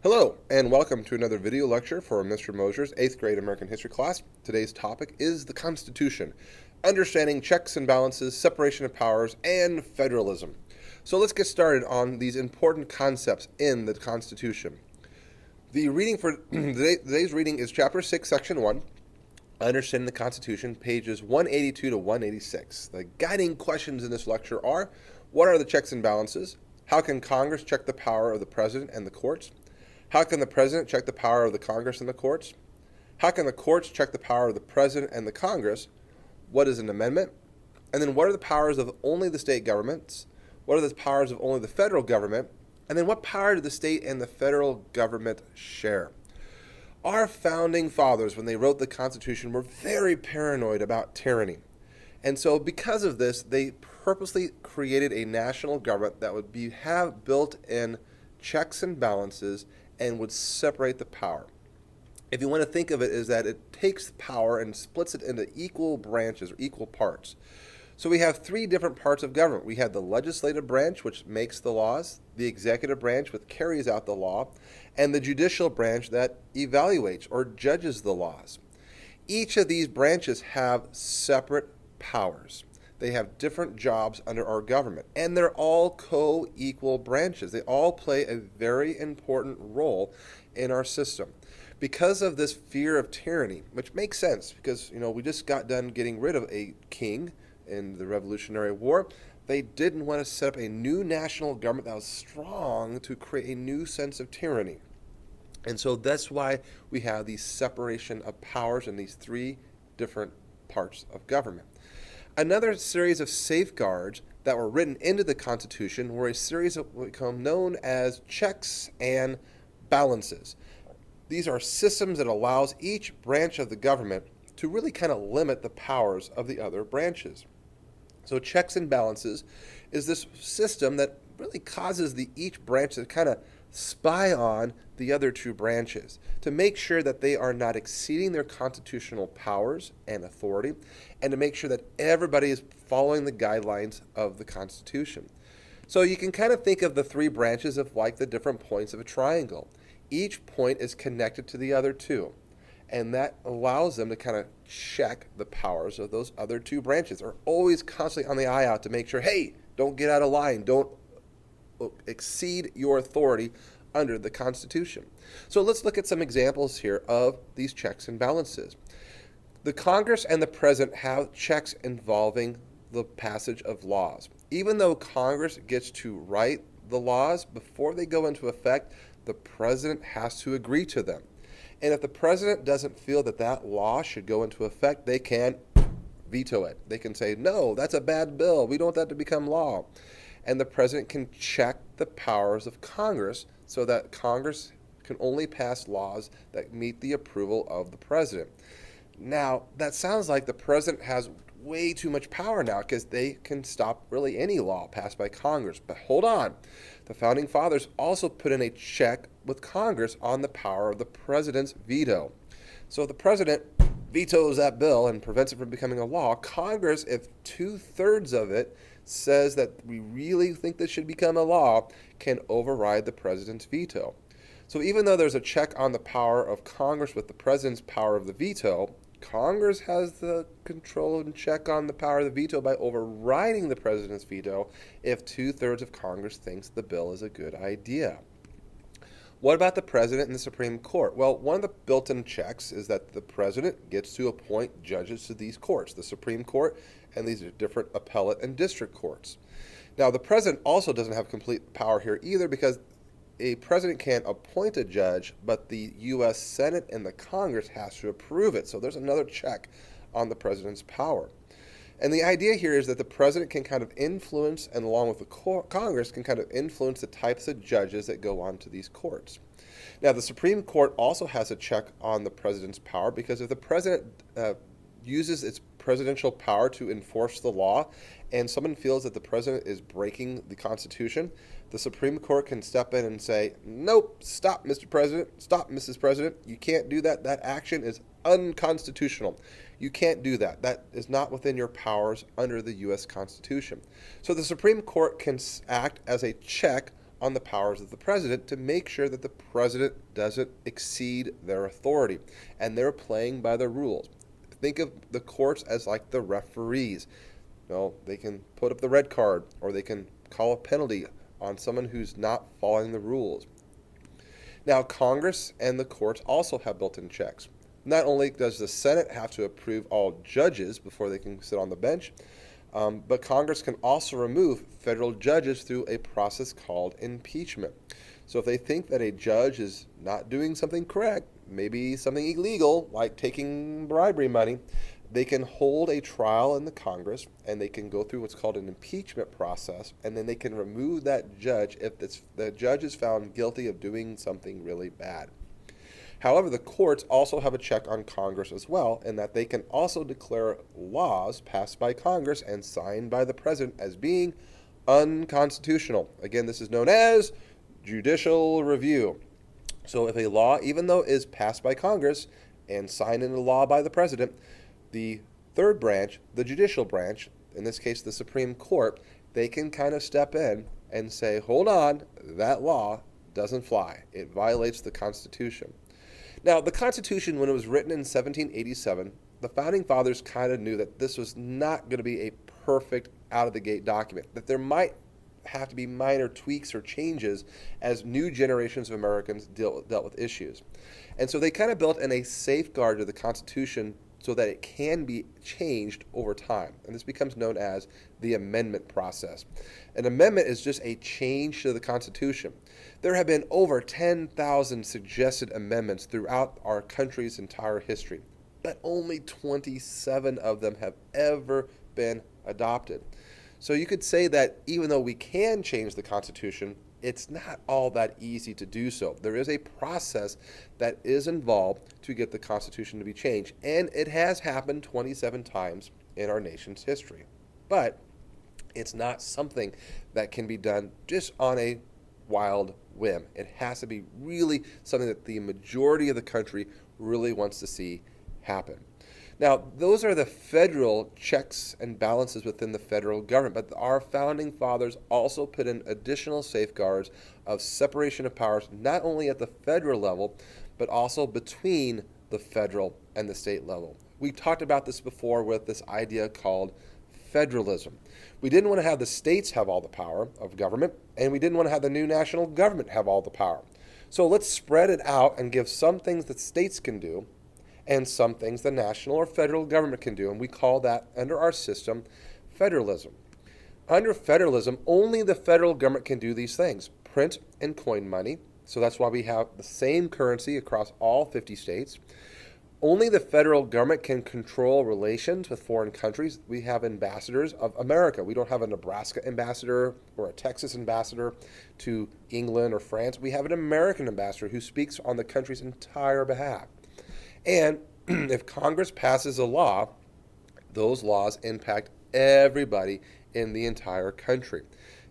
Hello, and welcome to another video lecture for Mr. Mosier's 8th grade American history class. Today's topic is the Constitution, understanding checks and balances, separation of powers, and federalism. So let's get started on these important concepts in the Constitution. The reading for today's reading is Chapter 6, Section 1, Understanding the Constitution, pages 182 to 186. The guiding questions in this lecture are, what are the checks and balances? How can Congress check the power of the President and the courts? How can the President check the power of the Congress and the courts? How can the courts check the power of the President and the Congress? What is an amendment? And then what are the powers of only the state governments? What are the powers of only the federal government? And then what power do the state and the federal government share? Our founding fathers, when they wrote the Constitution, were very paranoid about tyranny. And so because of this, they purposely created a national government that would have built-in checks and balances and would separate the power. If you want to think of it, is that it takes power and splits it into equal branches or equal parts. So we have three different parts of government. We have the legislative branch, which makes the laws, the executive branch, which carries out the law, and the judicial branch that evaluates or judges the laws. Each of these branches have separate powers. They have different jobs under our government, and they're all co-equal branches. They all play a very important role in our system. Because of this fear of tyranny, which makes sense because, we just got done getting rid of a king in the Revolutionary War, they didn't want to set up a new national government that was strong to create a new sense of tyranny. And so that's why we have these separation of powers in these three different parts of government. Another series of safeguards that were written into the Constitution were a series of what become known as checks and balances. These are systems that allows each branch of the government to really kind of limit the powers of the other branches. So checks and balances is this system that really causes each branch to kind of spy on the other two branches to make sure that they are not exceeding their constitutional powers and authority, and to make sure that everybody is following the guidelines of the Constitution. So you can kind of think of the three branches of like the different points of a triangle. Each point is connected to the other two, and that allows them to kind of check the powers of those other two branches. They're always constantly on the eye out to make sure, hey, don't get out of line, don't exceed your authority under the Constitution. So let's look at some examples here of these checks and balances. The Congress and the President have checks involving the passage of laws. Even though Congress gets to write the laws, before they go into effect, the President has to agree to them. And if the President doesn't feel that that law should go into effect, they can veto it. They can say, no, that's a bad bill. We don't want that to become law. And the President can check the powers of Congress so that Congress can only pass laws that meet the approval of the President. Now, that sounds like the President has way too much power now because they can stop really any law passed by Congress. But hold on. The Founding Fathers also put in a check with Congress on the power of the President's veto. So if the President vetoes that bill and prevents it from becoming a law, Congress, if 2/3 of it says that we really think this should become a law, can override the President's veto. So even though there's a check on the power of Congress with the President's power of the veto, Congress has the control and check on the power of the veto by overriding the President's veto if 2/3 of Congress thinks the bill is a good idea. What about the President and the Supreme Court? Well, one of the built-in checks is that the President gets to appoint judges to these courts, the Supreme Court, and these are different appellate and district courts. Now, the President also doesn't have complete power here either because a President can appoint a judge, but the U.S. Senate and the Congress has to approve it. So there's another check on the President's power. And the idea here is that the President can kind of influence, and along with the Congress, can kind of influence the types of judges that go on to these courts. Now, the Supreme Court also has a check on the President's power because if the President uses its presidential power to enforce the law and someone feels that the President is breaking the Constitution, the Supreme Court can step in and say, nope, stop, Mr. President, stop, Mrs. President, you can't do that. That action is unconstitutional. You can't do that. That is not within your powers under the U.S. Constitution. So the Supreme Court can act as a check on the powers of the president to make sure that the president doesn't exceed their authority and they're playing by the rules. Think of the courts as like the referees. They can put up the red card or they can call a penalty on someone who's not following the rules. Now, Congress and the courts also have built-in checks. Not only does the Senate have to approve all judges before they can sit on the bench, but Congress can also remove federal judges through a process called impeachment. So if they think that a judge is not doing something correct, maybe something illegal like taking bribery money, they can hold a trial in the Congress and they can go through what's called an impeachment process, and then they can remove that judge if the judge is found guilty of doing something really bad. However, the courts also have a check on Congress as well, in that they can also declare laws passed by Congress and signed by the president as being unconstitutional. Again, this is known as judicial review. So if a law, even though it is passed by Congress and signed into law by the president, the third branch, the judicial branch, in this case the Supreme Court, they can kind of step in and say, hold on, that law doesn't fly. It violates the Constitution. Now, the Constitution, when it was written in 1787, the Founding Fathers kind of knew that this was not going to be a perfect out-of-the-gate document, that there might have to be minor tweaks or changes as new generations of Americans dealt with issues. And so they kind of built in a safeguard to the Constitution so that it can be changed over time. And this becomes known as the amendment process. An amendment is just a change to the Constitution. There have been over 10,000 suggested amendments throughout our country's entire history, but only 27 of them have ever been adopted. So you could say that even though we can change the Constitution, it's not all that easy to do so. There is a process that is involved to get the Constitution to be changed, and it has happened 27 times in our nation's history. But it's not something that can be done just on a wild whim. It has to be really something that the majority of the country really wants to see happen. Now, those are the federal checks and balances within the federal government, but our founding fathers also put in additional safeguards of separation of powers, not only at the federal level, but also between the federal and the state level. We talked about this before with this idea called federalism. We didn't want to have the states have all the power of government, and we didn't want to have the new national government have all the power. So let's spread it out and give some things that states can do and some things the national or federal government can do, and we call that, under our system, federalism. Under federalism, only the federal government can do these things: print and coin money. So that's why we have the same currency across all 50 states. Only the federal government can control relations with foreign countries. We have ambassadors of America. We don't have a Nebraska ambassador or a Texas ambassador to England or France. We have an American ambassador who speaks on the country's entire behalf. And if Congress passes a law, those laws impact everybody in the entire country.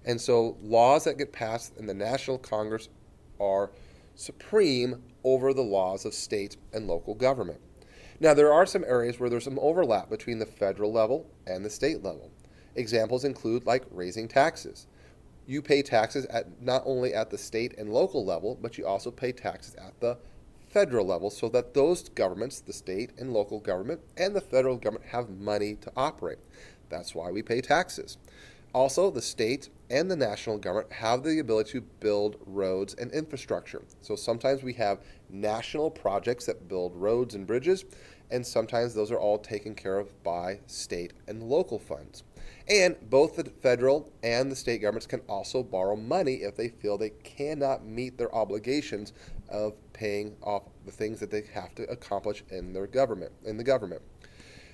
And so laws that get passed in the National Congress are supreme over the laws of state and local government. Now, there are some areas where there's some overlap between the federal level and the state level. Examples include like raising taxes. You pay taxes not only at the state and local level, but you also pay taxes at the federal level, so that those governments, the state and local government and the federal government, have money to operate. That's why we pay taxes. Also, the state and the national government have the ability to build roads and infrastructure. So sometimes we have national projects that build roads and bridges, and sometimes those are all taken care of by state and local funds. And both the federal and the state governments can also borrow money if they feel they cannot meet their obligations of paying off the things that they have to accomplish in the government.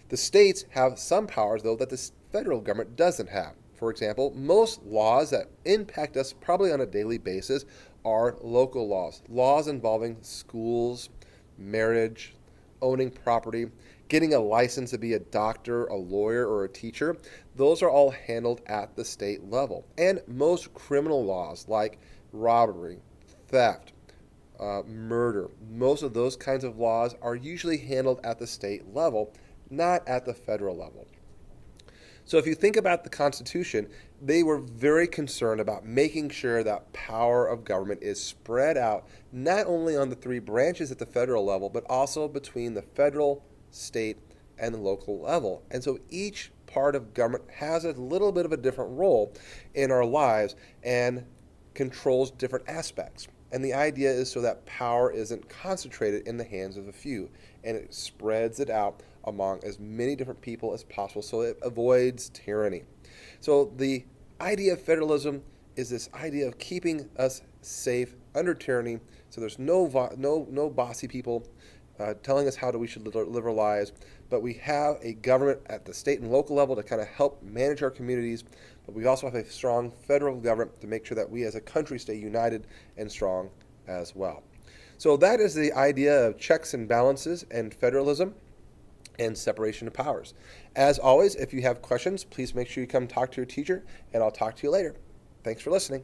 The states have some powers, though, that the federal government doesn't have. For example, most laws that impact us probably on a daily basis are local laws. Laws involving schools, marriage, owning property, getting a license to be a doctor, a lawyer, or a teacher. Those are all handled at the state level. And most criminal laws like robbery, theft, murder, most of those kinds of laws are usually handled at the state level, not at the federal level. So if you think about the Constitution, they were very concerned about making sure that power of government is spread out not only on the three branches at the federal level, but also between the federal, state, and the local level. And so each part of government has a little bit of a different role in our lives and controls different aspects. And the idea is so that power isn't concentrated in the hands of a few, and it spreads it out among as many different people as possible so it avoids tyranny. So the idea of federalism is this idea of keeping us safe under tyranny, so there's no bossy people telling us how we should live our lives, but we have a government at the state and local level to kind of help manage our communities, but we also have a strong federal government to make sure that we as a country stay united and strong as well. So that is the idea of checks and balances and federalism and separation of powers. As always, if you have questions, please make sure you come talk to your teacher, and I'll talk to you later. Thanks for listening.